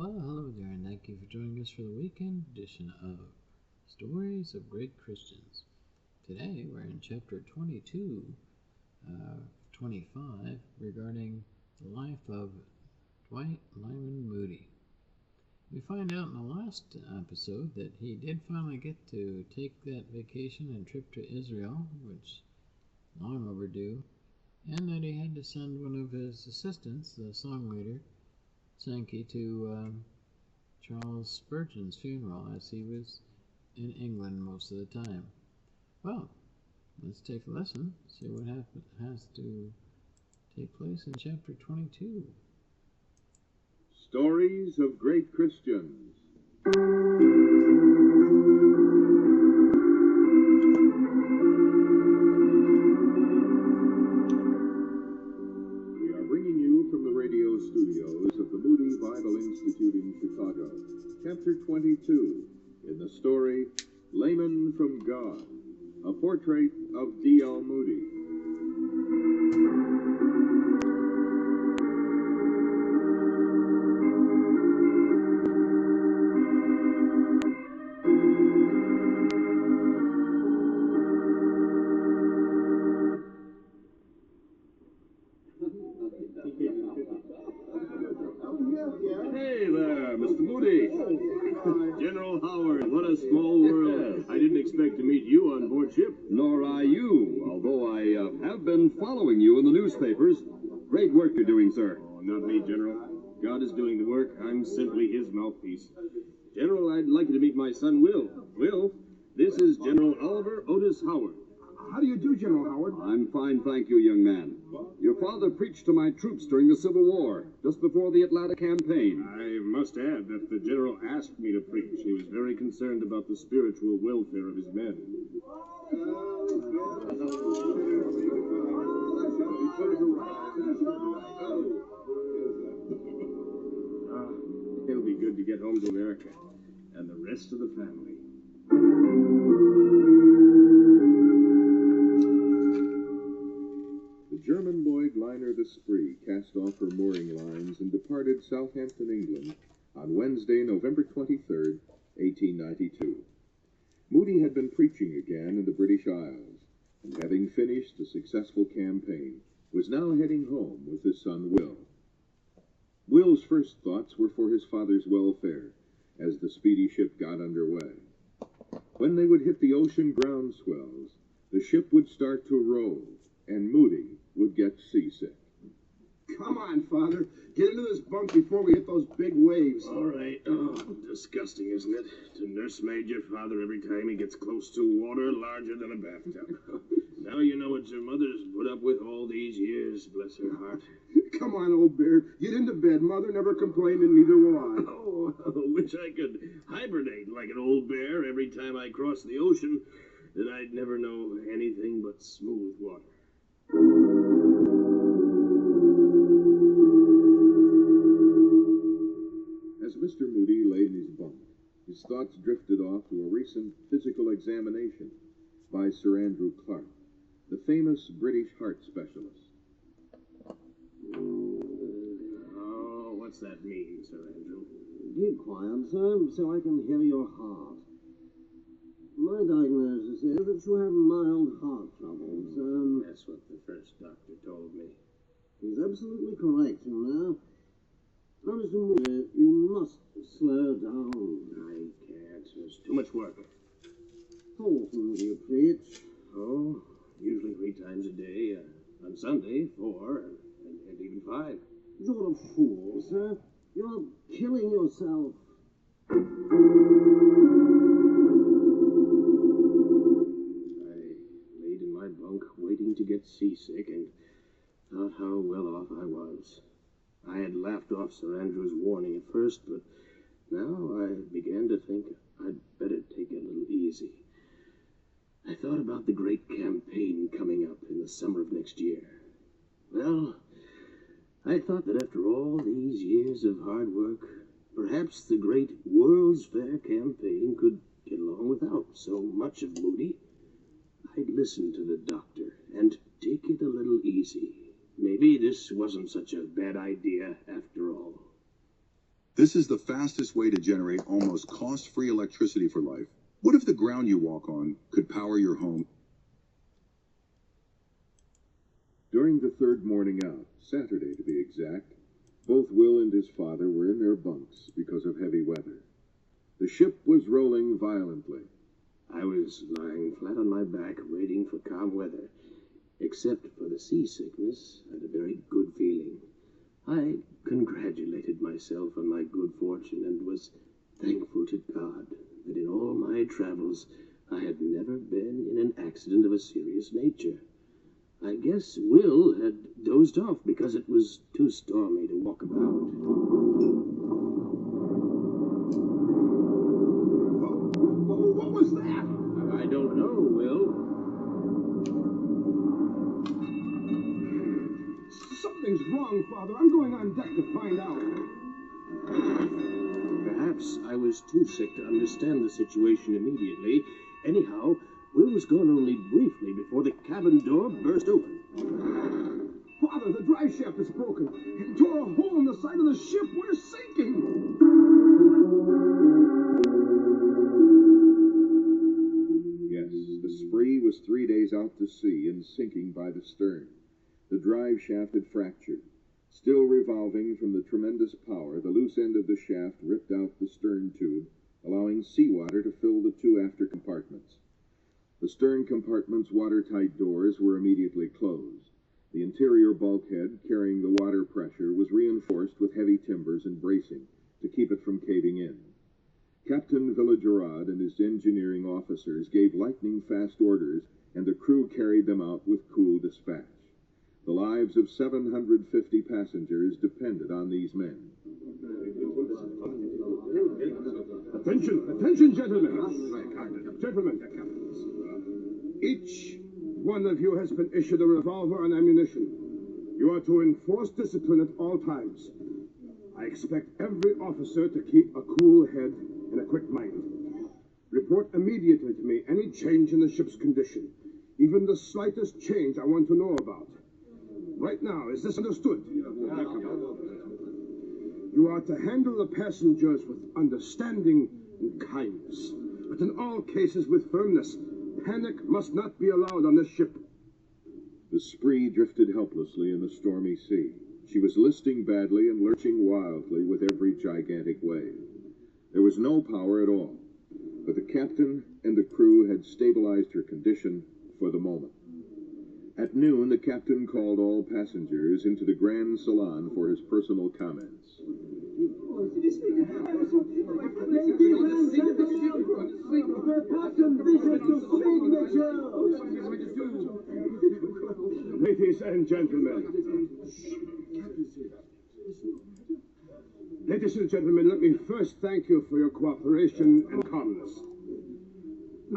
Well, hello there, and thank you for joining us for the weekend edition of Stories of Great Christians. Today we're in chapter 22, 25, regarding the life of Dwight Lyman Moody. We find out in the last episode that he did finally get to take that vacation and trip to Israel, which long overdue, and that he had to send one of his assistants, the songwriter, Sankey, to Charles Spurgeon's funeral, as he was in England most of the time. Well, let's take a listen, see what has to take place in chapter 22. Stories of Great Christians. Studios of the Moody Bible Institute in Chicago. Chapter 22, in the story, Layman from God, a portrait of DL Moody. Hey there, Mr. Moody. General Howard, what a small world. I didn't expect to meet you on board ship. Nor I you, although I have been following you in the newspapers. Great work you're doing, sir. Oh, not me, General. God is doing the work. I'm simply his mouthpiece. General, I'd like you to meet my son, Will. Will, this is General Oliver Otis Howard. How do you do, General Howard? I'm fine, thank you, young man. Your father preached to my troops during the Civil War, just before the Atlanta campaign. I must add that the General asked me to preach. He was very concerned about the spiritual welfare of his men. It'll be good to get home to America and the rest of the family. The German-buoyed liner the Spree cast off her mooring lines and departed Southampton, England, on Wednesday, November 23rd, 1892. Moody had been preaching again in the British Isles, and having finished a successful campaign, was now heading home with his son Will. Will's first thoughts were for his father's welfare, as the speedy ship got underway. When they would hit the ocean ground swells, the ship would start to roll, and Moody would get seasick. Come on, Father. Get into this bunk before we hit those big waves. All right. Oh, disgusting, isn't it? To nursemaid your father every time he gets close to water larger than a bathtub. Now you know what your mother's put up with all these years, bless her heart. Come on, old bear. Get into bed. Mother never complained, and neither will I. Oh, I wish I could hibernate like an old bear every time I cross the ocean. Then I'd never know anything but smooth water. As Mr. Moody lay in his bunk, his thoughts drifted off to a recent physical examination by Sir Andrew Clark, the famous British heart specialist. Oh, what's that mean, Sir Andrew? Keep quiet, sir, so I can hear your heart. My diagnosis is that you have mild heart troubles. That's what the first doctor told me. He's absolutely correct, you know. Now, Mr. Moody, you must slow down. I can't. There's too much work. How often do you preach? Oh, usually 3 times a day. On Sunday, 4, and even 5. You're a fool, sir. You're killing yourself. I laid in my bunk waiting to get seasick and thought how well off I was. I had laughed off Sir Andrew's warning at first, but now I began to think I'd better take it a little easy. I thought about the great campaign coming up in the summer of next year. Well, I thought that after all these years of hard work, perhaps the great World's Fair campaign could get along without so much of Moody. I'd listen to the doctor and take it a little easy. Maybe this wasn't such a bad idea after all. This is the fastest way to generate almost cost-free electricity for life. What if the ground you walk on could power your home? During the third morning out, Saturday to be exact, both Will and his father were in their bunks because of heavy weather. The ship was rolling violently. I was lying flat on my back, waiting for calm weather. Except for the seasickness, I had a very good feeling. I congratulated myself on my good fortune and was thankful to God that in all my travels I had never been in an accident of a serious nature. I guess Will had dozed off because it was too stormy to walk about. What was that? I don't know, Will. Something's wrong, Father. I'm going on deck to find out. Perhaps I was too sick to understand the situation immediately. Anyhow, Will was gone only briefly before the cabin door burst open. Father, the drive shaft is broken. It tore a hole in the side of the ship. We're sinking. Yes, the Spree was 3 days out to sea and sinking by the stern. The drive shaft had fractured. Still revolving from the tremendous power, the loose end of the shaft ripped out the stern tube, allowing seawater to fill the two after compartments. The stern compartment's watertight doors were immediately closed. The interior bulkhead, carrying the water pressure, was reinforced with heavy timbers and bracing to keep it from caving in. Captain Villagerard and his engineering officers gave lightning-fast orders, and the crew carried them out with cool dispatch. The lives of 750 passengers depended on these men. Attention, gentlemen. Gentlemen, each one of you has been issued a revolver and ammunition. You are to enforce discipline at all times. I expect every officer to keep a cool head and a quick mind. Report immediately to me any change in the ship's condition. Even the slightest change I want to know about. Right now, is this understood? You are to handle the passengers with understanding and kindness, but in all cases with firmness. Panic must not be allowed on this ship. The Spree drifted helplessly in the stormy sea. She was listing badly and lurching wildly with every gigantic wave. There was no power at all, but the captain and the crew had stabilized her condition for the moment. At noon, the captain called all passengers into the grand salon for his personal comments. Ladies and gentlemen. Ladies and gentlemen, let me first thank you for your cooperation and calmness.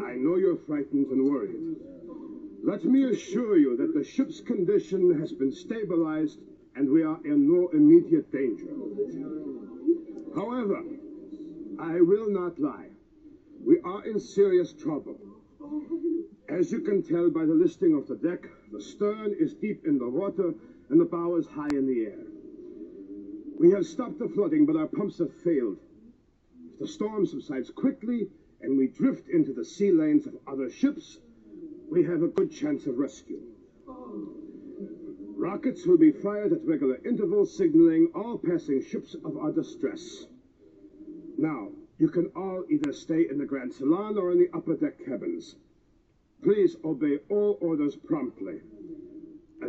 I know you're frightened and worried. Let me assure you that the ship's condition has been stabilized and we are in no immediate danger. However, I will not lie. We are in serious trouble. As you can tell by the listing of the deck, the stern is deep in the water and the bow is high in the air. We have stopped the flooding, but our pumps have failed. If the storm subsides quickly and we drift into the sea lanes of other ships, we have a good chance of rescue. Rockets will be fired at regular intervals, signaling all passing ships of our distress. Now, you can all either stay in the Grand Salon or in the upper deck cabins. Please obey all orders promptly.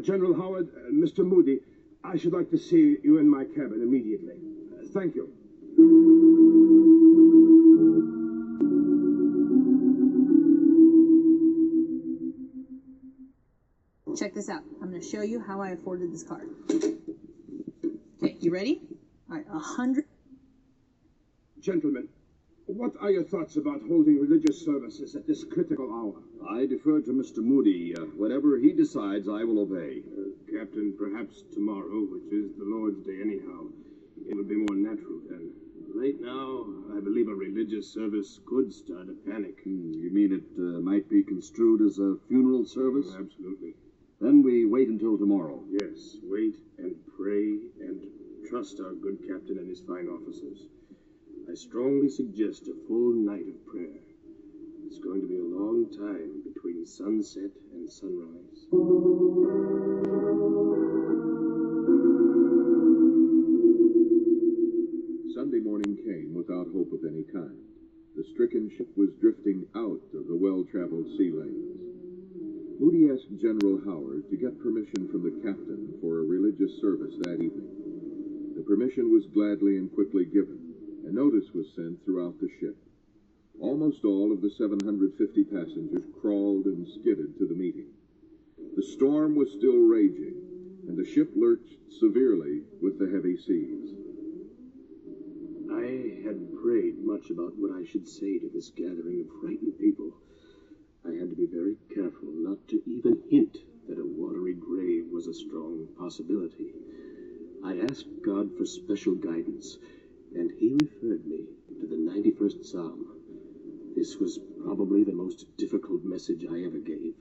General Howard, Mr. Moody, I should like to see you in my cabin immediately. Thank you. Check this out. I'm going to show you how I afforded this card. Okay, you ready? All right, 100. Gentlemen, what are your thoughts about holding religious services at this critical hour? I defer to Mr. Moody. Whatever he decides, I will obey. Captain, perhaps tomorrow, which is the Lord's Day anyhow, it would be more natural then. Right now, I believe a religious service could start a panic. You mean it might be construed as a funeral service? Absolutely. Then we wait until tomorrow. Yes, wait and pray and trust our good captain and his fine officers. I strongly suggest a full night of prayer. It's going to be a long time between sunset and sunrise. Sunday morning came without hope of any kind. The stricken ship was drifting out of the well-traveled sea lanes. Moody asked General Howard to get permission from the captain for a religious service that evening. The permission was gladly and quickly given, and notice was sent throughout the ship. Almost all of the 750 passengers crawled and skidded to the meeting. The storm was still raging, and the ship lurched severely with the heavy seas. I had prayed much about what I should say to this gathering of frightened people. I had to be very careful not to even hint that a watery grave was a strong possibility. I asked God for special guidance, and he referred me to the 91st Psalm. This was probably the most difficult message I ever gave.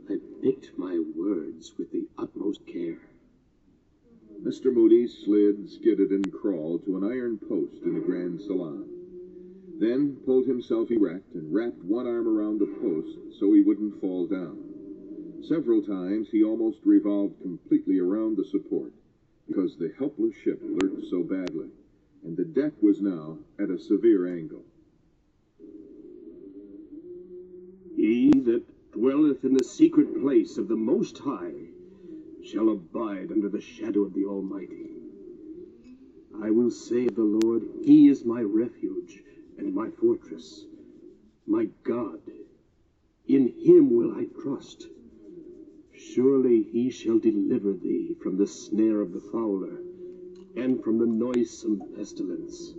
I picked my words with the utmost care. Mr. Moody slid, skidded, and crawled to an iron post in the grand salon. Then pulled himself erect and wrapped one arm around the post so he wouldn't fall down. Several times he almost revolved completely around the support because the helpless ship lurched so badly, and the deck was now at a severe angle. He that dwelleth in the secret place of the Most High shall abide under the shadow of the Almighty. I will say of the Lord, he is my refuge and my fortress, my God. In him will I trust. Surely he shall deliver thee from the snare of the fowler, and from the noisome pestilence.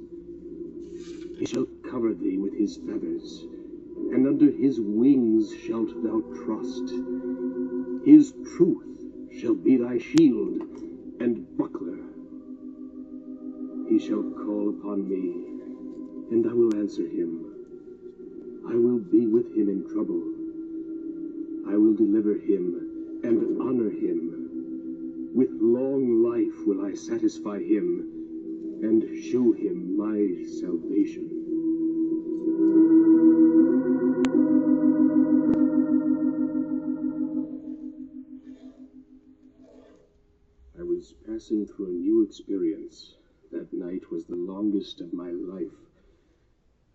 He shall cover thee with his feathers, and under his wings shalt thou trust. His truth shall be thy shield and buckler. He shall call upon me, and I will answer him. I will be with him in trouble. I will deliver him and honor him. With long life will I satisfy him and show him my salvation. I was passing through a new experience. That night was the longest of my life.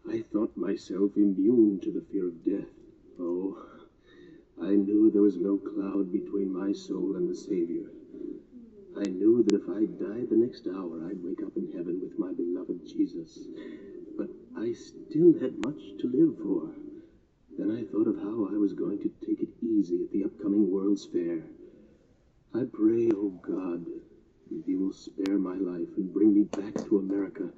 I thought myself immune to the fear of death. Oh, I knew there was no cloud between my soul and the Savior. I knew that if I died the next hour, I'd wake up in heaven with my beloved Jesus. But I still had much to live for. Then I thought of how I was going to take it easy at the upcoming World's Fair. I pray, oh God, if you will spare my life and bring me back to America,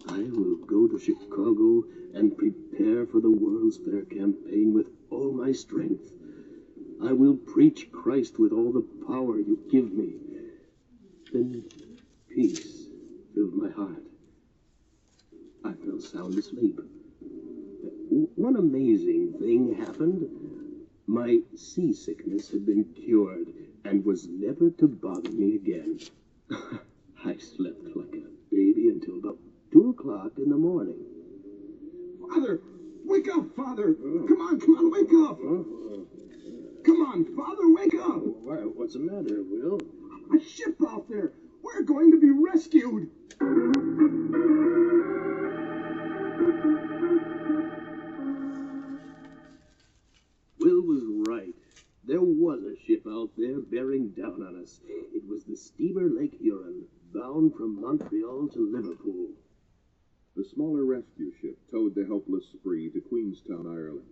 I will go to Chicago and prepare for the World's Fair campaign with all my strength. I will preach Christ with all the power you give me. Then peace filled my heart. I fell sound asleep. One amazing thing happened. My seasickness had been cured and was never to bother me again. I slept like a baby until about 2 o'clock in the morning. Father! Wake up, Father! Come on, wake up! Come on, Father, wake up! What's the matter, Will? A ship out there! We're going to be rescued! Will was right. There was a ship out there bearing down on us. It was the steamer Lake Huron, bound from Montreal to Liverpool. The smaller rescue ship towed the helpless Spree to Queenstown, Ireland.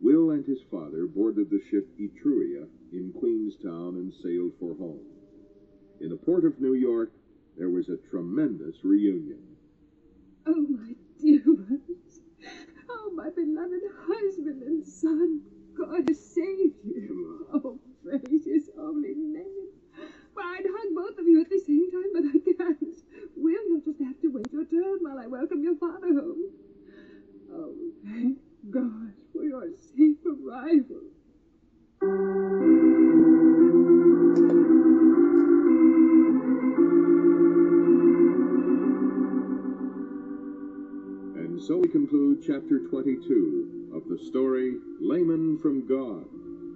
Will and his father boarded the ship Etruria in Queenstown and sailed for home. In the port of New York, there was a tremendous reunion. Oh, my dear ones. Oh, my beloved husband and son. God has saved you. Oh, praise his holy name. Well, I'd hug both of you at the same time, but I can't. Will, you'll just have to wait your turn while I welcome your father home. Oh, thank God for your safe arrival. And so we conclude Chapter 22 of the story Layman from God,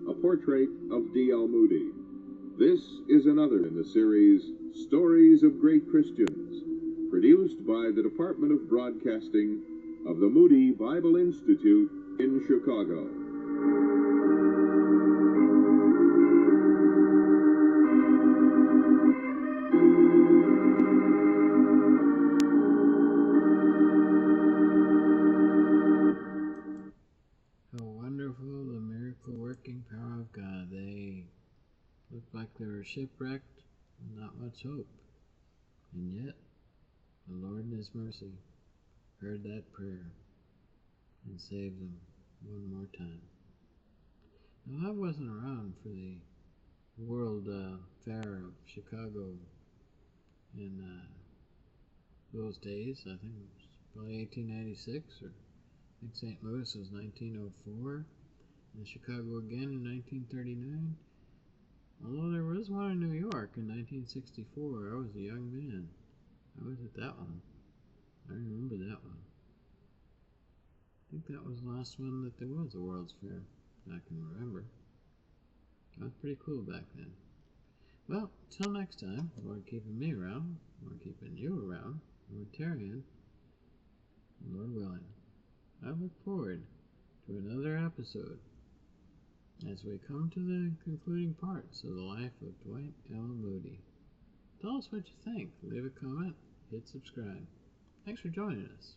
a portrait of D.L. Moody. This is another in the series Stories of Great Christians, produced by the Department of Broadcasting of the Moody Bible Institute in Chicago. How wonderful the miracle-working power of God. They looked like they were shipwrecked and not much hope. And yet, the Lord in His mercy heard that prayer and saved them one more time. Now, I wasn't around for the World Fair of Chicago in those days. I think it was probably 1896, or I think St. Louis was 1904, and Chicago again in 1939. Although there was one in New York in 1964. I was a young man. I was at that one. I remember that one. I think that was the last one that there was a World's Fair that I can remember. That was pretty cool back then. Well, till next time, Lord keeping me around, Lord keeping you around, Lord Tarian, and Lord willing, I look forward to another episode as we come to the concluding parts of the life of Dwight L. Moody. Tell us what you think. Leave a comment, hit subscribe. Thanks for joining us.